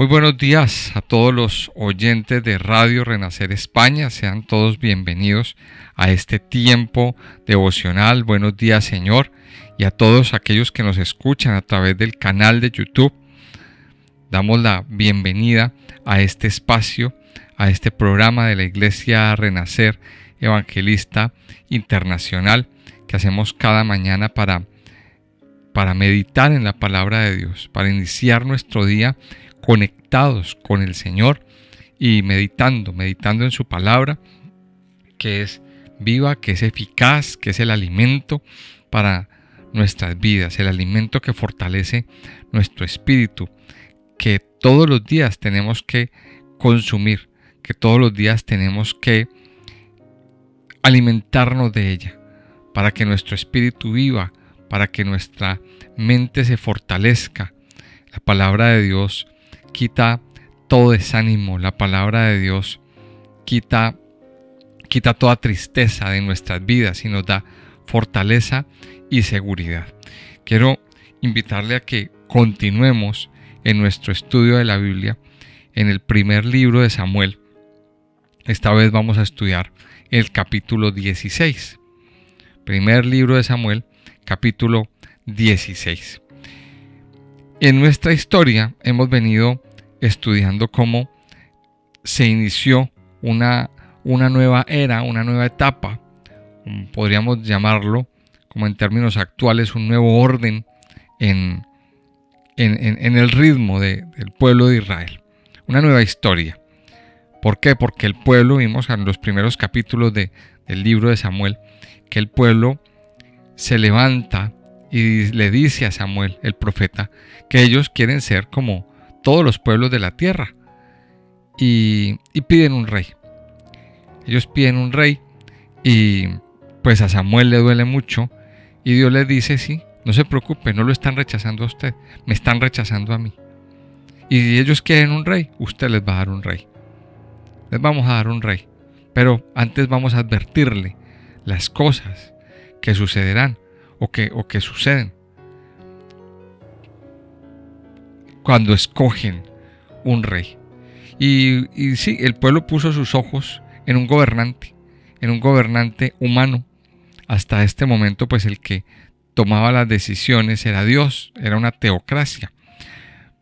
Muy buenos días a todos los oyentes de Radio Renacer España. Sean todos bienvenidos a este tiempo devocional. Buenos días, Señor, y a todos aquellos que nos escuchan a través del canal de YouTube. Damos la bienvenida a este espacio, a este programa de la Iglesia Renacer Evangelista Internacional que hacemos cada mañana para meditar en la palabra de Dios, para iniciar nuestro día conectados con el Señor y meditando en su palabra, que es viva, que es eficaz, que es el alimento para nuestras vidas, el alimento que fortalece nuestro espíritu, que todos los días tenemos que consumir, que todos los días tenemos que alimentarnos de ella, para que nuestro espíritu viva, para que nuestra mente se fortalezca. La palabra de Dios quita todo desánimo, la palabra de Dios quita toda tristeza de nuestras vidas y nos da fortaleza y seguridad. Quiero invitarle a que continuemos en nuestro estudio de la Biblia en el primer libro de Samuel. Esta vez vamos a estudiar el capítulo 16. Primer libro de Samuel, capítulo 16. En nuestra historia hemos venido estudiando cómo se inició una nueva era, una nueva etapa, podríamos llamarlo, como en términos actuales, un nuevo orden en el ritmo del pueblo de Israel. Una nueva historia. ¿Por qué? Porque el pueblo, vimos en los primeros capítulos del libro de Samuel, que el pueblo se levanta y le dice a Samuel, el profeta, que ellos quieren ser como todos los pueblos de la tierra y piden un rey. Ellos piden un rey y pues a Samuel le duele mucho y Dios les dice, sí, no se preocupe, no lo están rechazando a usted, me están rechazando a mí. Y si ellos quieren un rey, usted les va a dar un rey. Les vamos a dar un rey, pero antes vamos a advertirle las cosas que sucederán o que suceden cuando escogen un rey. Y sí, el pueblo puso sus ojos en un gobernante humano. Hasta este momento, pues el que tomaba las decisiones era Dios, era una teocracia.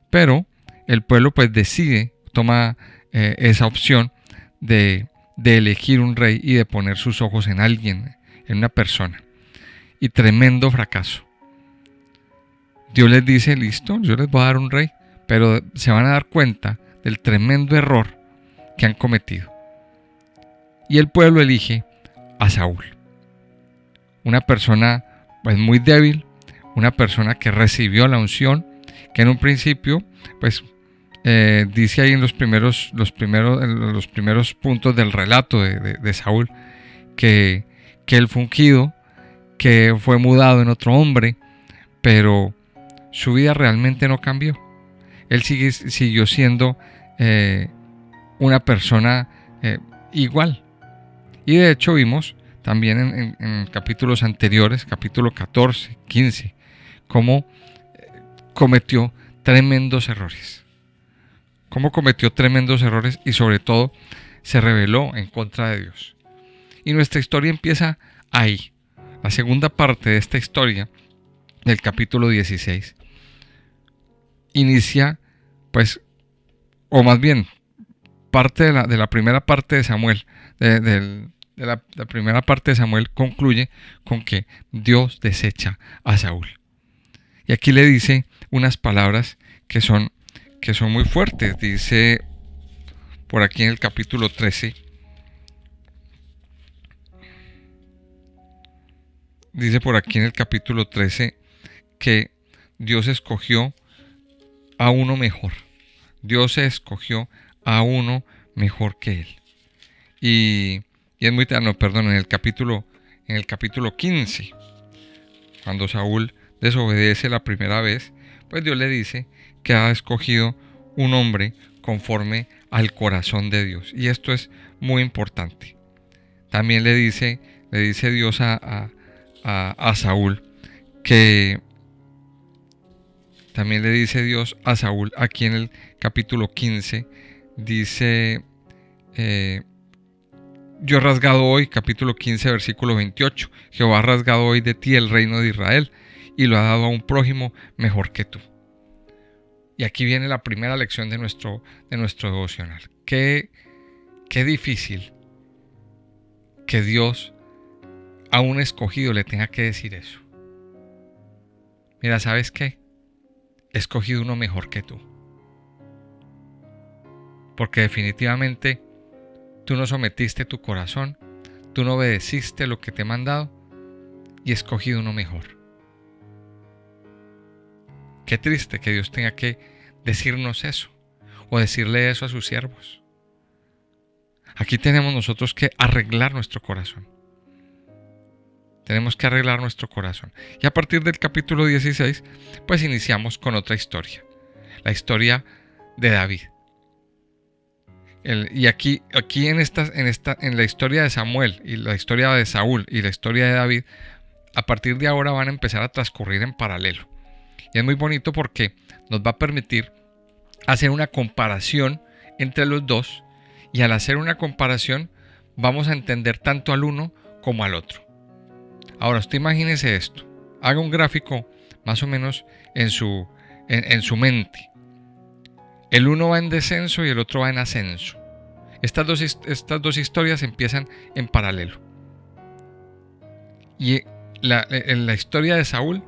Pero el pueblo pues toma esa opción de elegir un rey y de poner sus ojos en alguien, en una persona. Y tremendo fracaso. Dios les dice, listo, yo les voy a dar un rey, pero se van a dar cuenta del tremendo error que han cometido. Y el pueblo elige a Saúl. Una persona pues muy débil, una persona que recibió la unción, que en un principio pues dice ahí en los primeros puntos del relato de Saúl que él fue ungido, que fue mudado en otro hombre, pero su vida realmente no cambió. Él siguió siendo una persona igual. Y de hecho vimos también en capítulos anteriores, capítulo 14, 15, cómo cometió tremendos errores. Y sobre todo se rebeló en contra de Dios. Y nuestra historia empieza ahí. La segunda parte de esta historia, del capítulo 16, inicia, pues, o más bien, parte de la primera parte de Samuel, la primera parte de Samuel concluye con que Dios desecha a Saúl. Y aquí le dice unas palabras que son muy fuertes. Dice por aquí en el capítulo 13, que Dios escogió a uno mejor. Dios escogió a uno mejor que él. Y es muy en el capítulo 15, cuando Saúl desobedece la primera vez, pues Dios le dice que ha escogido un hombre conforme al corazón de Dios. Y esto es muy importante. También le dice Dios a Saúl que También le dice Dios a Saúl aquí en el capítulo 15, dice, yo he rasgado hoy, capítulo 15, versículo 28, Jehová ha rasgado hoy de ti el reino de Israel y lo ha dado a un prójimo mejor que tú. Y aquí viene la primera lección de nuestro devocional. Qué difícil que Dios a un escogido le tenga que decir eso. Mira, ¿sabes qué? He escogido uno mejor que tú. Porque definitivamente tú no sometiste tu corazón, tú no obedeciste lo que te he mandado y he escogido uno mejor. Qué triste que Dios tenga que decirnos eso o decirle eso a sus siervos. Aquí tenemos nosotros que arreglar nuestro corazón. Tenemos que arreglar nuestro corazón. Y a partir del capítulo 16, pues iniciamos con otra historia. La historia de David. Y aquí en la historia de Samuel y la historia de Saúl y la historia de David, a partir de ahora van a empezar a transcurrir en paralelo. Y es muy bonito porque nos va a permitir hacer una comparación entre los dos, y al hacer una comparación vamos a entender tanto al uno como al otro. Ahora usted imagínese esto, haga un gráfico más o menos en su mente. El uno va en descenso y el otro va en ascenso. Estas dos historias empiezan en paralelo. Y en la historia de Saúl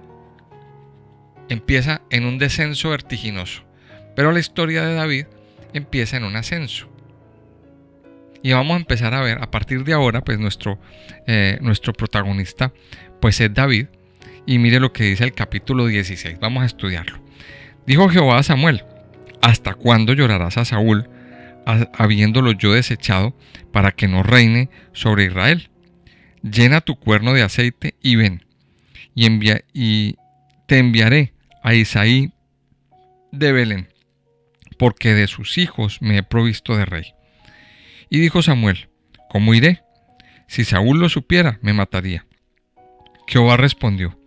empieza en un descenso vertiginoso, pero la historia de David empieza en un ascenso. Y vamos a empezar a ver, a partir de ahora, pues nuestro protagonista pues es David. Y mire lo que dice el capítulo 16, vamos a estudiarlo. Dijo Jehová a Samuel: ¿hasta cuándo llorarás a Saúl, habiéndolo yo desechado, para que no reine sobre Israel? Llena tu cuerno de aceite y ven, y te enviaré a Isaí de Belén, porque de sus hijos me he provisto de rey. Y dijo Samuel: ¿cómo iré? Si Saúl lo supiera, me mataría. Jehová respondió: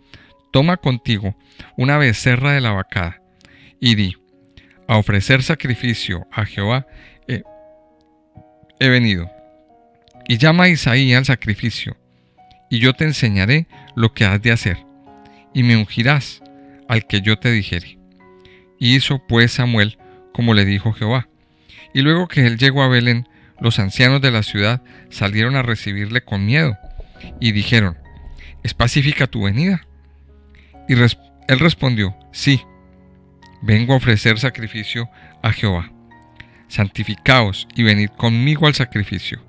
toma contigo una becerra de la vacada, y di: a ofrecer sacrificio a Jehová he venido. Y llama a Isaí al sacrificio, y yo te enseñaré lo que has de hacer, y me ungirás al que yo te dijere. Y hizo pues Samuel como le dijo Jehová. Y luego que él llegó a Belén, los ancianos de la ciudad salieron a recibirle con miedo, y dijeron: ¿es pacífica tu venida? Y él respondió: sí, vengo a ofrecer sacrificio a Jehová. Santificaos y venid conmigo al sacrificio.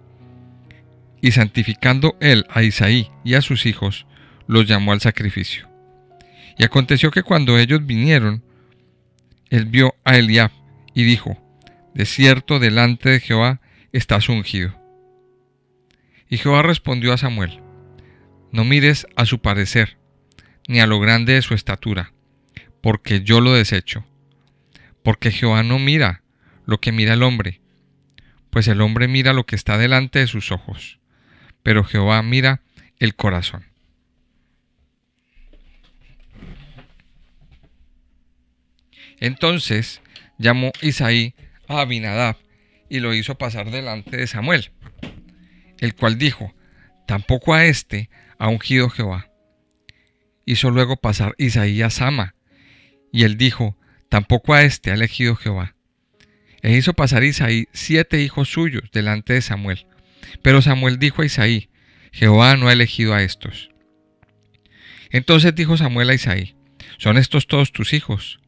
Y santificando él a Isaí y a sus hijos, los llamó al sacrificio. Y aconteció que cuando ellos vinieron, él vio a Eliab y dijo: de cierto delante de Jehová estás ungido. Y Jehová respondió a Samuel: no mires a su parecer, ni a lo grande de su estatura, porque yo lo desecho. Porque Jehová no mira lo que mira el hombre, pues el hombre mira lo que está delante de sus ojos, pero Jehová mira el corazón. Entonces llamó Isaí a Abinadab y lo hizo pasar delante de Samuel, el cual dijo: tampoco a éste ha ungido Jehová. Hizo luego pasar Isaí a Sama, y él dijo: tampoco a éste ha elegido Jehová. E hizo pasar Isaí 7 hijos suyos delante de Samuel. Pero Samuel dijo a Isaí: Jehová no ha elegido a estos. Entonces dijo Samuel a Isaí: ¿son estos todos tus hijos?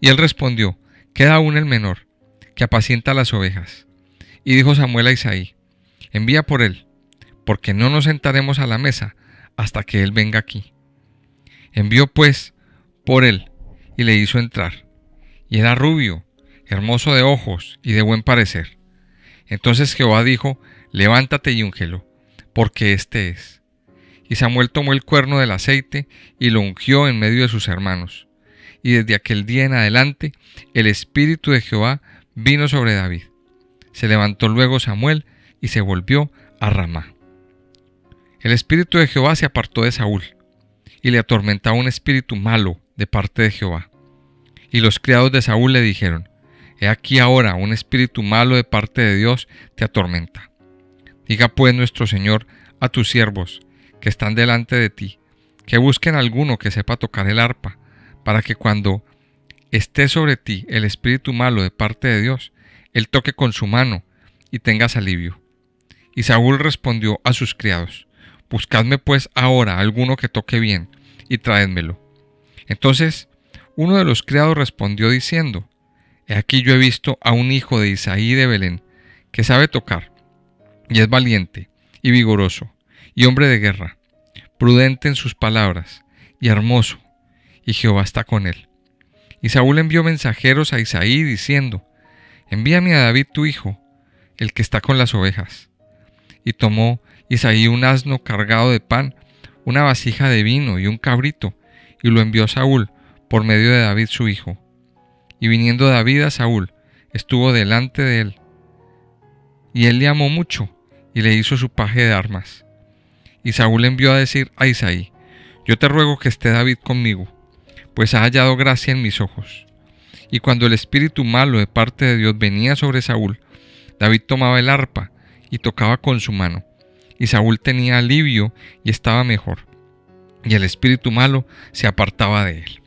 Y él respondió: queda aún el menor, que apacienta las ovejas. Y dijo Samuel a Isaí: envía por él, porque no nos sentaremos a la mesa hasta que él venga aquí. Envió pues por él, y le hizo entrar. Y era rubio, hermoso de ojos y de buen parecer. Entonces Jehová dijo: levántate y úngelo, porque éste es. Y Samuel tomó el cuerno del aceite y lo ungió en medio de sus hermanos. Y desde aquel día en adelante el espíritu de Jehová vino sobre David. Se levantó luego Samuel y se volvió a Ramá. El espíritu de Jehová se apartó de Saúl, y le atormentaba un espíritu malo de parte de Jehová. Y los criados de Saúl le dijeron: He aquí ahora un espíritu malo de parte de Dios te atormenta. Diga pues nuestro Señor a tus siervos que están delante de ti, que busquen alguno que sepa tocar el arpa, para que cuando esté sobre ti el espíritu malo de parte de Dios, él toque con su mano y tengas alivio. Y Saúl respondió a sus criados: Buscadme pues ahora alguno que toque bien, y traédmelo. Entonces uno de los criados respondió diciendo: He aquí yo he visto a un hijo de Isaí de Belén, que sabe tocar, y es valiente, y vigoroso, y hombre de guerra, prudente en sus palabras, y hermoso, y Jehová está con él. Y Saúl envió mensajeros a Isaí diciendo: Envíame a David tu hijo, el que está con las ovejas. Y tomó Isaí un asno cargado de pan, una vasija de vino y un cabrito, y lo envió Saúl por medio de David su hijo. Y viniendo David a Saúl, estuvo delante de él. Y él le amó mucho, y le hizo su paje de armas. Y Saúl envió a decir a Isaí: Yo te ruego que esté David conmigo, pues ha hallado gracia en mis ojos. Y cuando el espíritu malo de parte de Dios venía sobre Saúl, David tomaba el arpa y tocaba con su mano, y Saúl tenía alivio y estaba mejor, y el espíritu malo se apartaba de él.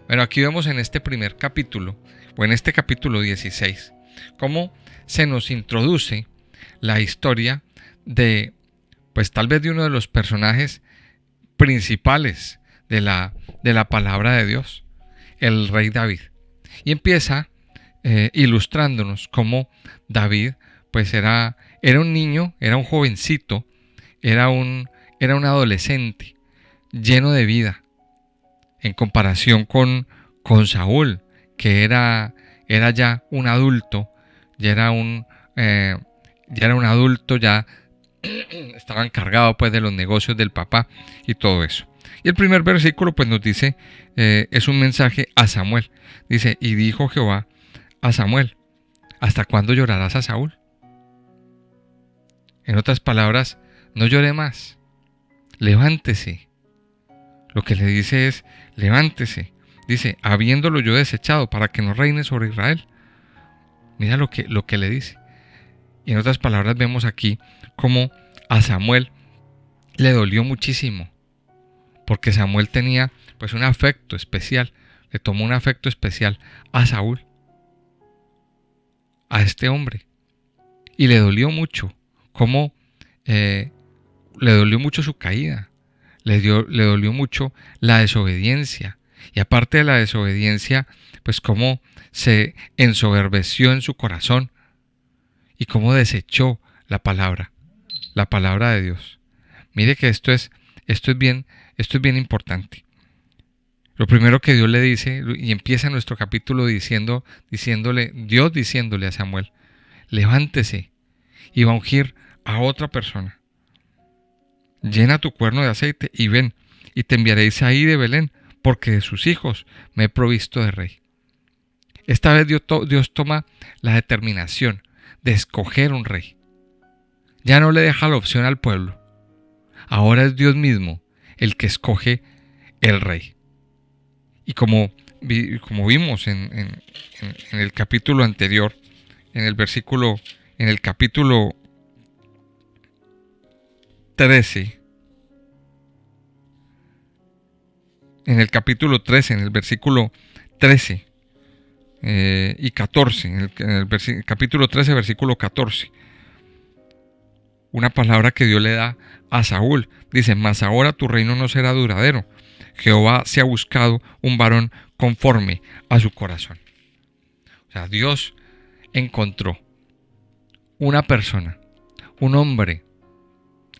Bueno, aquí vemos en este primer capítulo, o en este capítulo 16, cómo se nos introduce la historia de, pues tal vez de uno de los personajes principales de la palabra de Dios, el rey David. Y empieza ilustrándonos cómo David pues era un niño, era un jovencito, era un adolescente lleno de vida en comparación con Saúl, que era ya un adulto, ya era un adulto, ya estaba encargado pues de los negocios del papá y todo eso. Y el primer versículo pues nos dice, es un mensaje a Samuel. Dice: Y dijo Jehová a Samuel: ¿Hasta cuándo llorarás a Saúl? En otras palabras, no llore más, levántese. Lo que le dice es: levántese. Dice: habiéndolo yo desechado para que no reine sobre Israel. Mira lo que le dice. Y en otras palabras vemos aquí cómo a Samuel le dolió muchísimo, porque Samuel tenía pues un afecto especial, le tomó un afecto especial a Saúl, a este hombre, y le dolió mucho cómo le dolió mucho su caída, le dolió mucho la desobediencia, y aparte de la desobediencia, pues cómo se ensoberbeció en su corazón y cómo desechó la palabra de Dios. Mire que esto es bien importante. Lo primero que Dios le dice, y empieza nuestro capítulo Dios diciéndole a Samuel: levántese y va a ungir a otra persona. Llena tu cuerno de aceite y ven, y te enviaré a Isaí de Belén, porque de sus hijos me he provisto de rey. Esta vez Dios toma la determinación de escoger un rey. Ya no le deja la opción al pueblo. Ahora es Dios mismo el que escoge el rey. Y como vimos en el capítulo anterior, en el capítulo 13, en el versículo 13 y 14, en el capítulo 13, versículo 14, una palabra que Dios le da a Saúl. Dice: mas ahora tu reino no será duradero. Jehová se ha buscado un varón conforme a su corazón. O sea, Dios encontró una persona, un hombre,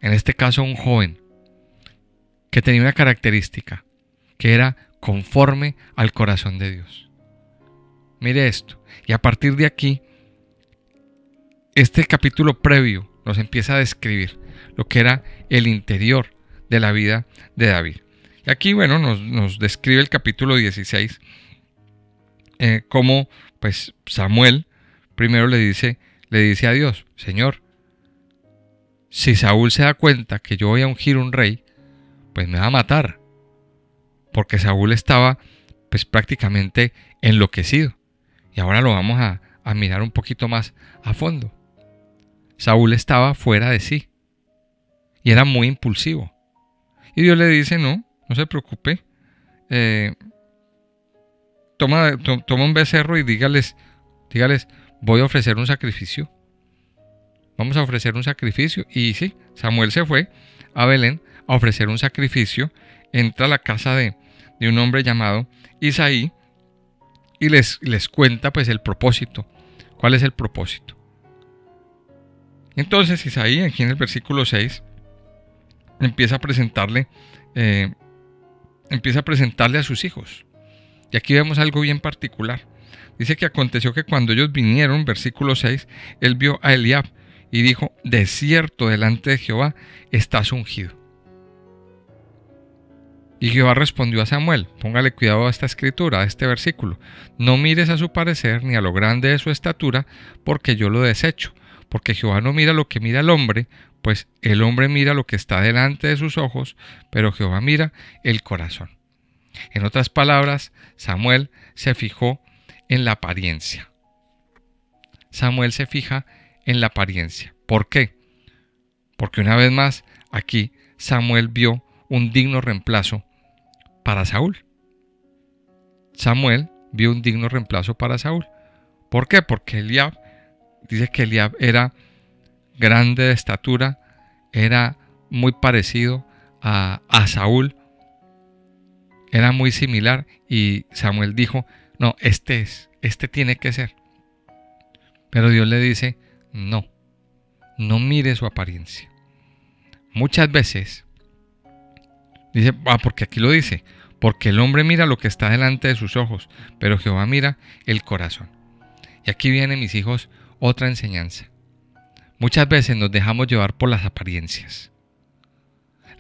en este caso un joven, que tenía una característica, que era conforme al corazón de Dios. Mire esto. Y a partir de aquí, este capítulo previo nos empieza a describir lo que era el interior de la vida de David. Y aquí, bueno, nos describe el capítulo 16, cómo pues Samuel primero le dice a Dios: Señor, si Saúl se da cuenta que yo voy a ungir un rey, pues me va a matar. Porque Saúl estaba pues prácticamente enloquecido. Y ahora lo vamos a mirar un poquito más a fondo. Saúl estaba fuera de sí y era muy impulsivo. Y Dios le dice, no se preocupe, toma un becerro y dígales, voy a ofrecer un sacrificio. Vamos a ofrecer un sacrificio. Y sí, Samuel se fue a Belén a ofrecer un sacrificio. Entra a la casa de un hombre llamado Isaí y les cuenta pues el propósito. ¿Cuál es el propósito? Entonces Isaí, aquí en el versículo 6, empieza a presentarle a sus hijos. Y aquí vemos algo bien particular. Dice que aconteció que cuando ellos vinieron, versículo 6, él vio a Eliab y dijo, de cierto delante de Jehová estás ungido. Y Jehová respondió a Samuel, póngale cuidado a esta escritura, a este versículo, no mires a su parecer ni a lo grande de su estatura, porque yo lo desecho, porque Jehová no mira lo que mira el hombre, pues el hombre mira lo que está delante de sus ojos, pero Jehová mira el corazón. En otras palabras, Samuel se fijó en la apariencia. Samuel se fija en la apariencia. ¿Por qué? Porque una vez más, aquí Samuel vio un digno reemplazo para Saúl. Samuel vio un digno reemplazo para Saúl. ¿Por qué? Porque Eliab, dice que Eliab era grande de estatura, era muy parecido a Saúl, era muy similar, y Samuel dijo, no, este tiene que ser. Pero Dios le dice, no mire su apariencia. Muchas veces, dice, porque aquí lo dice, porque el hombre mira lo que está delante de sus ojos, pero Jehová mira el corazón. Y aquí viene, mis hijos, otra enseñanza. Muchas veces nos dejamos llevar por las apariencias.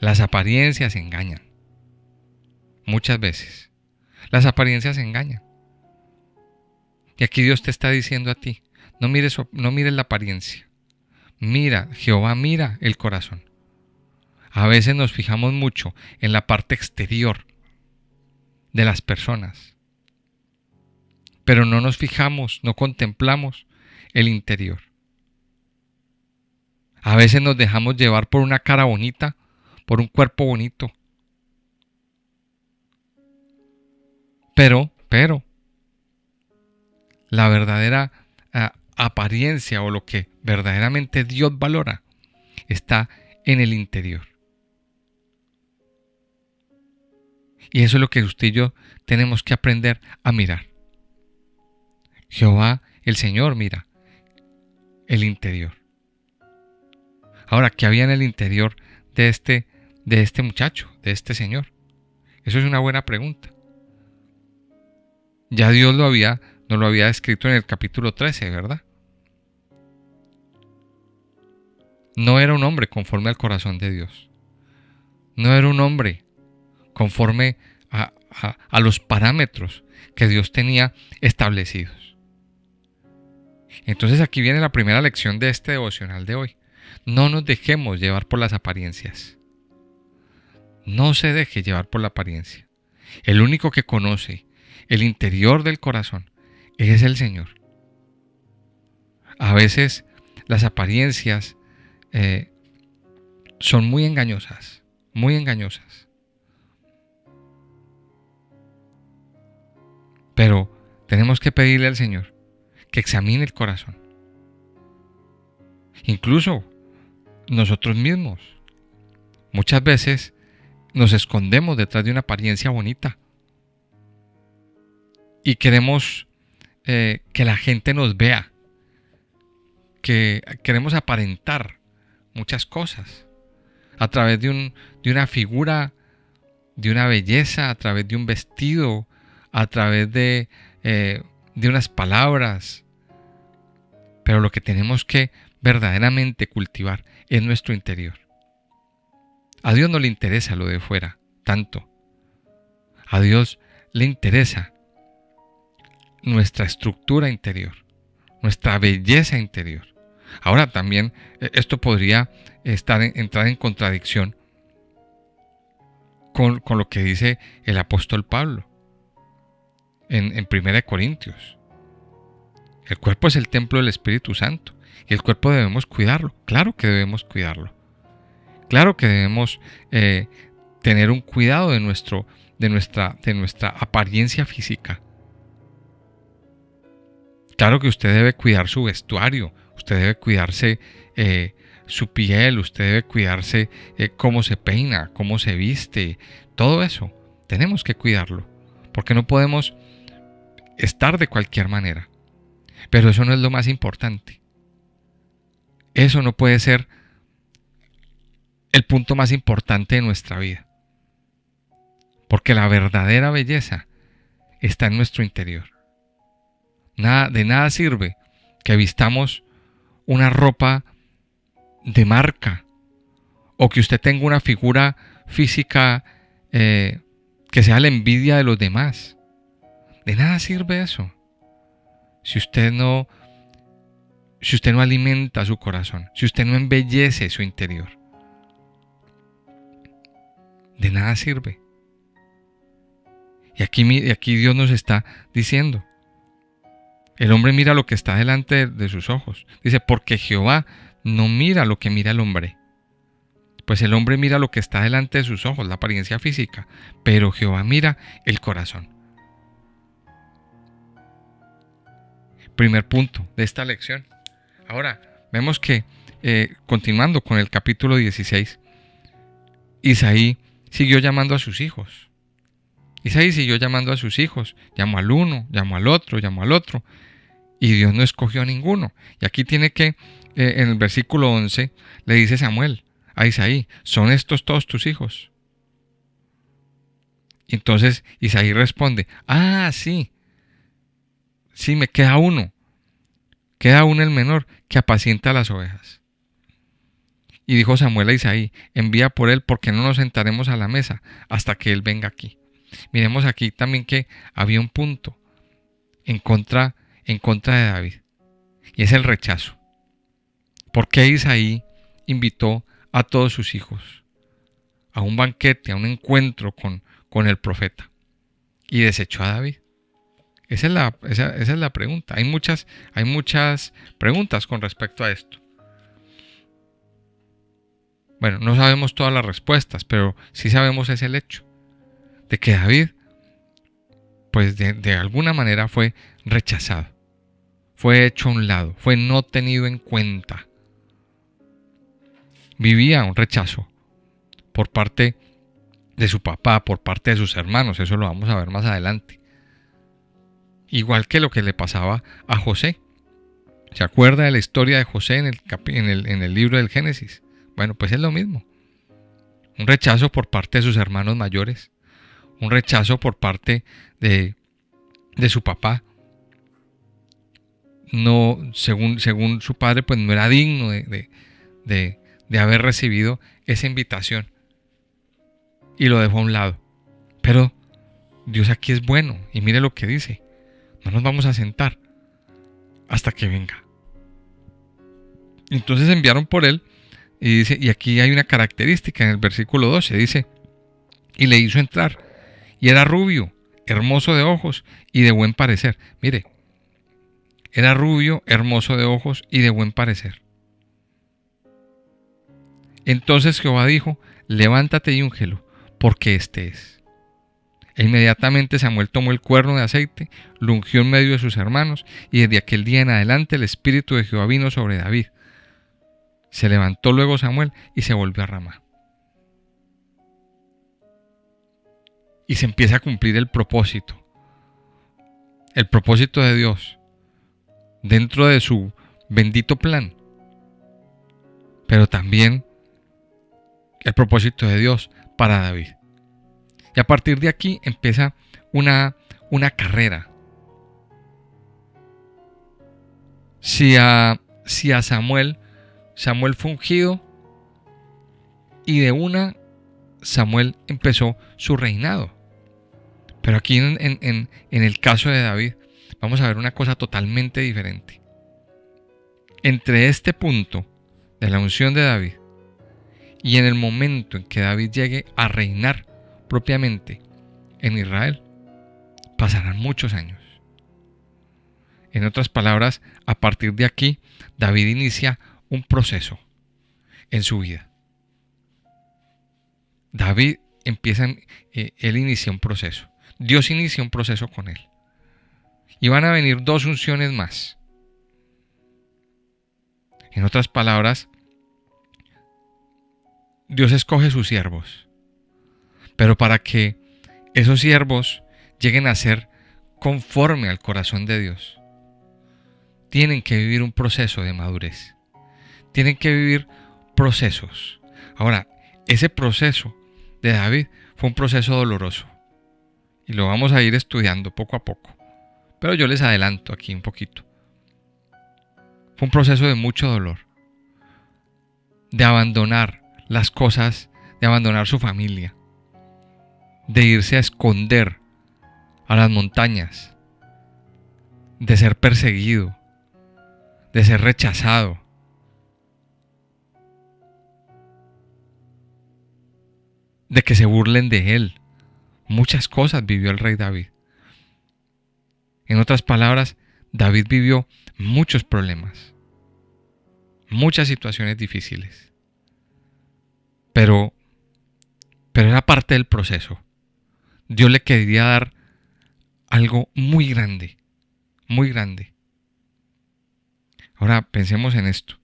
Las apariencias engañan. Muchas veces. Las apariencias engañan. Y aquí Dios te está diciendo a ti, no mires la apariencia. Mira, Jehová mira el corazón. A veces nos fijamos mucho en la parte exterior de las personas, pero no nos fijamos, no contemplamos el interior. A veces nos dejamos llevar por una cara bonita, por un cuerpo bonito. Pero, la verdadera apariencia o lo que verdaderamente Dios valora está en el interior. Y eso es lo que usted y yo tenemos que aprender a mirar. Jehová, el Señor, mira el interior. Ahora, ¿qué había en el interior de este muchacho, de este señor? Eso es una buena pregunta. Ya Dios nos lo había escrito en el capítulo 13, ¿verdad? No era un hombre conforme al corazón de Dios. No era un hombre conforme a los parámetros que Dios tenía establecidos. Entonces aquí viene la primera lección de este devocional de hoy. No nos dejemos llevar por las apariencias. No se deje llevar por la apariencia. El único que conoce el interior del corazón es el Señor. A veces las apariencias son muy engañosas, muy engañosas. Pero tenemos que pedirle al Señor que examine el corazón. Incluso nosotros mismos. Muchas veces nos escondemos detrás de una apariencia bonita y queremos que la gente nos vea, que queremos aparentar muchas cosas a través de una figura, de una belleza, a través de un vestido, a través de unas palabras. Pero lo que tenemos que verdaderamente cultivar es nuestro interior. A Dios no le interesa lo de fuera tanto. A Dios le interesa nuestra estructura interior, nuestra belleza interior. Ahora también esto podría entrar en contradicción con lo que dice el apóstol Pablo. en 1 Corintios. El cuerpo es el templo del Espíritu Santo y el cuerpo debemos cuidarlo. Claro que debemos cuidarlo. Claro que debemos tener un cuidado de nuestra apariencia física. Claro que usted debe cuidar su vestuario, usted debe cuidarse su piel, usted debe cuidarse cómo se peina, cómo se viste, todo eso. Tenemos que cuidarlo, porque no podemos estar de cualquier manera. Pero eso no es lo más importante. Eso no puede ser el punto más importante de nuestra vida. Porque la verdadera belleza está en nuestro interior. De nada sirve que vistamos una ropa de marca o que usted tenga una figura física que sea la envidia de los demás. De nada sirve eso si usted no alimenta su corazón, si usted no embellece su interior. De nada sirve. Y aquí Dios nos está diciendo, el hombre mira lo que está delante de sus ojos. Dice, porque Jehová no mira lo que mira el hombre. Pues el hombre mira lo que está delante de sus ojos, la apariencia física, pero Jehová mira el corazón. Primer punto de esta lección. Ahora, vemos que, continuando con el capítulo 16, Isaí siguió llamando a sus hijos. Isaí siguió llamando a sus hijos. Llamó al uno, llamó al otro, llamó al otro. Y Dios no escogió a ninguno. Y aquí tiene que, en el versículo 11, le dice Samuel a Isaí, ¿son estos todos tus hijos? Y entonces Isaí responde, sí. Sí, me queda uno. Queda uno el menor que apacienta las ovejas. Y dijo Samuel a Isaí, envía por él porque no nos sentaremos a la mesa hasta que él venga aquí. Miremos aquí también que había un punto en contra de David. Y es el rechazo. ¿Por qué Isaí invitó a todos sus hijos a un banquete, a un encuentro con el profeta y desechó a David? Esa es la pregunta. Hay muchas preguntas con respecto a esto. Bueno, no sabemos todas las respuestas, pero sí sabemos es el hecho de que David, pues de alguna manera fue rechazado, fue hecho a un lado, fue no tenido en cuenta. Vivía un rechazo por parte de su papá, por parte de sus hermanos, eso lo vamos a ver más adelante. Igual que lo que le pasaba a José. ¿Se acuerda de la historia de José en el libro del Génesis? Bueno, pues es lo mismo. Un rechazo por parte de sus hermanos mayores. Un rechazo por parte de su papá. No, según su padre, pues no era digno de haber recibido esa invitación. Y lo dejó a un lado. Pero Dios aquí es bueno. Y mire lo que dice. No nos vamos a sentar hasta que venga. Entonces enviaron por él y dice, y aquí hay una característica en el versículo 12, dice, y le hizo entrar, y era rubio, hermoso de ojos y de buen parecer. Mire, era rubio, hermoso de ojos y de buen parecer. Entonces Jehová dijo, levántate y úngelo, porque este es. E inmediatamente Samuel tomó el cuerno de aceite, lo ungió en medio de sus hermanos, y desde aquel día en adelante el espíritu de Jehová vino sobre David. Se levantó luego Samuel y se volvió a Ramá. Y se empieza a cumplir el propósito de Dios, dentro de su bendito plan, pero también el propósito de Dios para David. Y a partir de aquí empieza una carrera. Si a Samuel fue ungido y de una Samuel empezó su reinado. Pero aquí en el caso de David vamos a ver una cosa totalmente diferente. Entre este punto de la unción de David y en el momento en que David llegue a reinar propiamente en Israel, pasarán muchos años. En otras palabras, a partir de aquí, David inicia un proceso en su vida. David él inicia un proceso. Dios inicia un proceso con él. Y van a venir 2 unciones más. En otras palabras, Dios escoge sus siervos. Pero para que esos siervos lleguen a ser conforme al corazón de Dios, tienen que vivir un proceso de madurez. Tienen que vivir procesos. Ahora, ese proceso de David fue un proceso doloroso. Y lo vamos a ir estudiando poco a poco. Pero yo les adelanto aquí un poquito. Fue un proceso de mucho dolor. De abandonar las cosas, de abandonar su familia. De irse a esconder a las montañas. De ser perseguido. De ser rechazado. De que se burlen de él. Muchas cosas vivió el rey David. En otras palabras, David vivió muchos problemas, muchas situaciones difíciles. Pero era parte del proceso. Dios le quería dar algo muy grande, muy grande. Ahora pensemos en esto.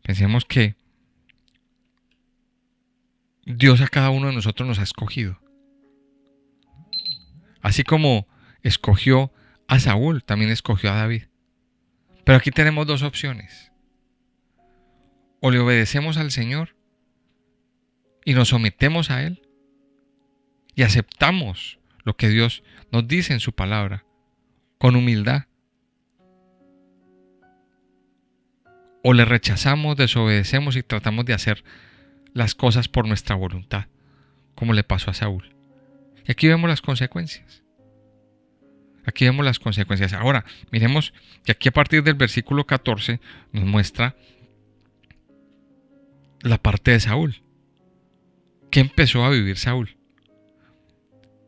Pensemos que Dios a cada uno de nosotros nos ha escogido. Así como escogió a Saúl, también escogió a David. Pero aquí tenemos 2 opciones. O le obedecemos al Señor y nos sometemos a Él y aceptamos lo que Dios nos dice en su palabra con humildad. O le rechazamos, desobedecemos y tratamos de hacer las cosas por nuestra voluntad, como le pasó a Saúl. Y aquí vemos las consecuencias. Aquí vemos las consecuencias. Ahora, miremos que aquí a partir del versículo 14 nos muestra la parte de Saúl. ¿Qué empezó a vivir Saúl?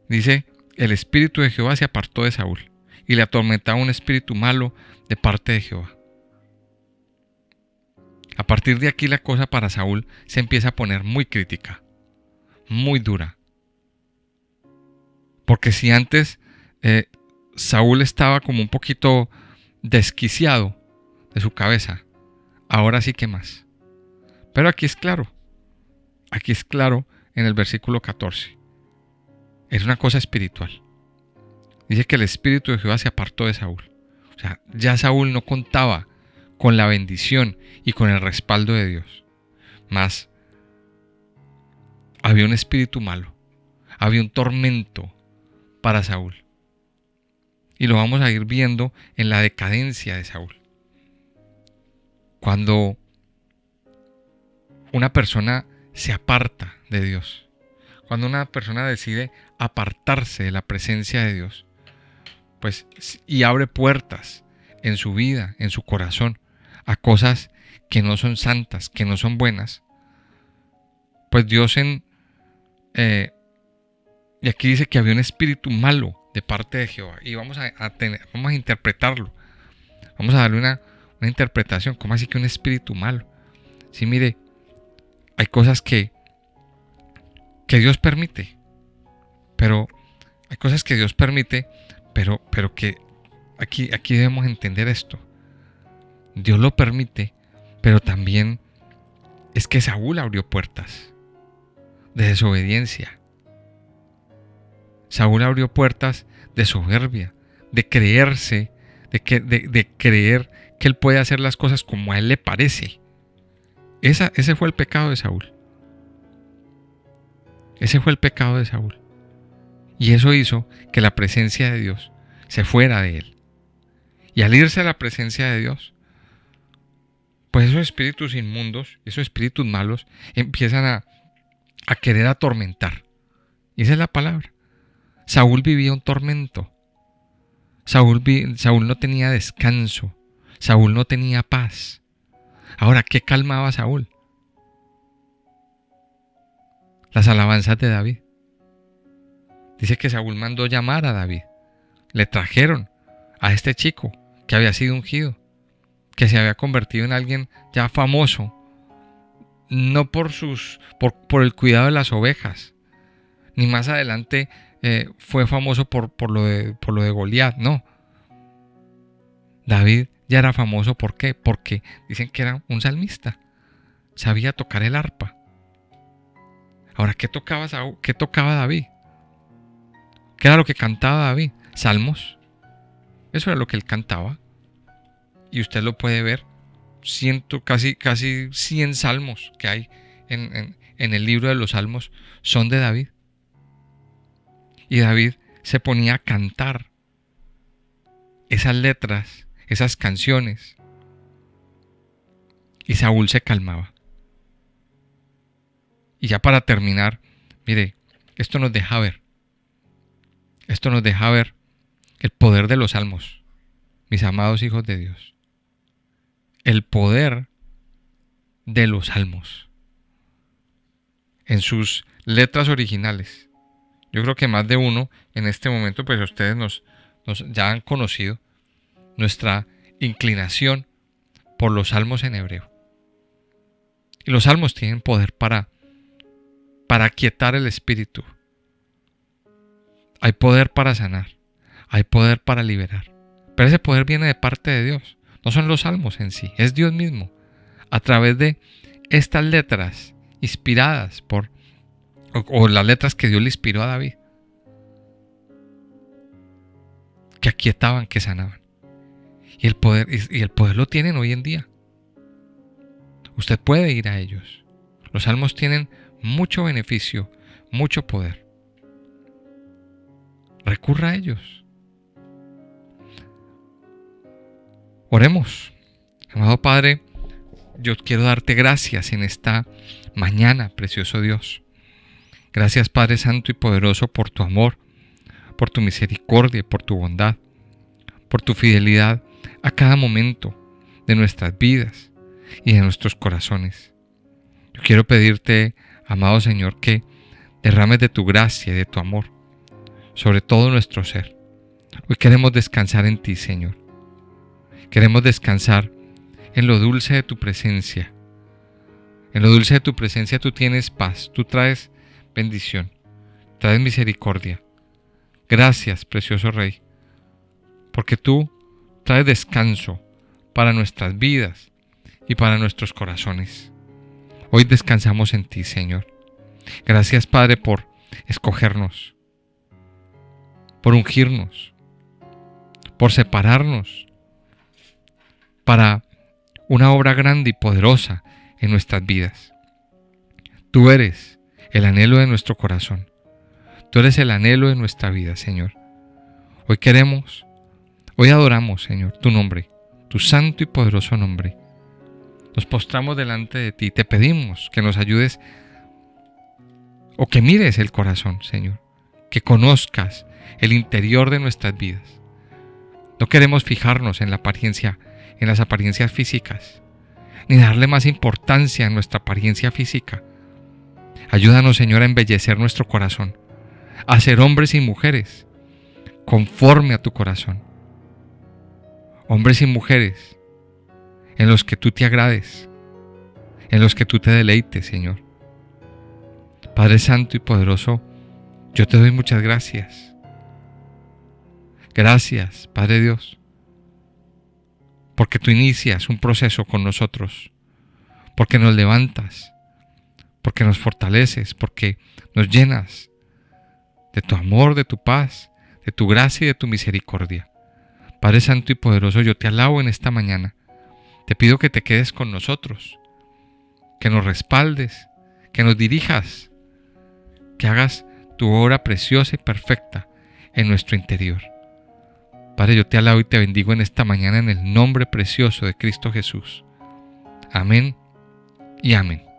Dice, el espíritu de Jehová se apartó de Saúl y le atormentaba un espíritu malo de parte de Jehová. A partir de aquí la cosa para Saúl se empieza a poner muy crítica, muy dura. Porque si antes Saúl estaba como un poquito desquiciado de su cabeza, ahora sí que más. Pero aquí es claro en el versículo 14. Es una cosa espiritual. Dice que el espíritu de Jehová se apartó de Saúl. O sea, ya Saúl no contaba con la bendición y con el respaldo de Dios. Más, había un espíritu malo. Había un tormento para Saúl. Y lo vamos a ir viendo en la decadencia de Saúl. Cuando una persona se aparta de Dios, cuando una persona decide apartarse de la presencia de Dios, pues, y abre puertas en su vida, en su corazón, a cosas que no son santas, que no son buenas, pues Dios y aquí dice que había un espíritu malo de parte de Jehová, y vamos a interpretarlo, vamos a darle una interpretación. ¿Cómo así que un espíritu malo? Sí, mire, hay cosas que Dios permite, pero hay cosas que Dios permite, pero que aquí debemos entender esto. Dios lo permite, pero también es que Saúl abrió puertas de desobediencia. Saúl abrió puertas de soberbia, de creerse, de creer que él puede hacer las cosas como a él le parece. Ese fue el pecado de Saúl. Ese fue el pecado de Saúl. Y eso hizo que la presencia de Dios se fuera de él. Y al irse a la presencia de Dios, pues esos espíritus inmundos, esos espíritus malos, empiezan a querer atormentar. Y esa es la palabra. Saúl vivía un tormento. Saúl no tenía descanso. Saúl no tenía paz. Ahora, ¿qué calmaba a Saúl? Las alabanzas de David. Dice que Saúl mandó llamar a David le trajeron a este chico que había sido ungido, que se había convertido en alguien ya famoso, no por el cuidado de las ovejas, ni más adelante fue famoso por lo de Goliat, no. David ya era famoso, ¿por qué? Porque dicen que era un salmista, sabía tocar el arpa. Ahora, ¿qué tocaba David? ¿Qué era lo que cantaba David? Salmos. Eso era lo que él cantaba. Y usted lo puede ver, casi 100 salmos que hay en el libro de los salmos son de David. Y David se ponía a cantar esas letras, esas canciones. Y Saúl se calmaba. Y ya para terminar, mire, esto nos deja ver el poder de los salmos, mis amados hijos de Dios. El poder de los salmos en sus letras originales. Yo creo que más de uno en este momento, pues ustedes nos ya han conocido nuestra inclinación por los salmos en hebreo. Y los salmos tienen poder para aquietar el espíritu. Hay poder para sanar, hay poder para liberar. Pero ese poder viene de parte de Dios. No son los salmos en sí, es Dios mismo. A través de estas letras inspiradas o las letras que Dios le inspiró a David, que aquietaban, que sanaban. Y el poder lo tienen hoy en día. Usted puede ir a ellos. Los salmos tienen mucho beneficio, mucho poder. Recurra a ellos. Oremos. Amado Padre, yo quiero darte gracias en esta mañana, precioso Dios. Gracias, Padre Santo y Poderoso, por tu amor, por tu misericordia y por tu bondad, por tu fidelidad a cada momento de nuestras vidas y de nuestros corazones. Yo quiero pedirte, amado Señor, que derrames de tu gracia y de tu amor sobre todo nuestro ser. Hoy queremos descansar en ti, Señor. Queremos descansar en lo dulce de tu presencia. En lo dulce de tu presencia tú tienes paz, tú traes bendición, traes misericordia. Gracias, precioso Rey, porque tú traes descanso para nuestras vidas y para nuestros corazones. Hoy descansamos en ti, Señor. Gracias, Padre, por escogernos, por ungirnos, por separarnos para una obra grande y poderosa en nuestras vidas. Tú eres el anhelo de nuestro corazón. Tú eres el anhelo de nuestra vida, Señor. Hoy adoramos, Señor, tu nombre, tu santo y poderoso nombre. Nos postramos delante de ti y te pedimos que nos ayudes o que mires el corazón, Señor, que conozcas el interior de nuestras vidas. No queremos fijarnos en las apariencias físicas, ni darle más importancia a nuestra apariencia física. Ayúdanos, Señor, a embellecer nuestro corazón, a ser hombres y mujeres conforme a tu corazón. Hombres y mujeres en los que tú te agrades, en los que tú te deleites, Señor. Padre Santo y Poderoso, yo te doy muchas gracias. Gracias, Padre Dios, porque tú inicias un proceso con nosotros, porque nos levantas, porque nos fortaleces, porque nos llenas de tu amor, de tu paz, de tu gracia y de tu misericordia. Padre Santo y Poderoso, yo te alabo en esta mañana. Te pido que te quedes con nosotros, que nos respaldes, que nos dirijas, que hagas tu obra preciosa y perfecta en nuestro interior. Padre, yo te alabo y te bendigo en esta mañana en el nombre precioso de Cristo Jesús. Amén y amén.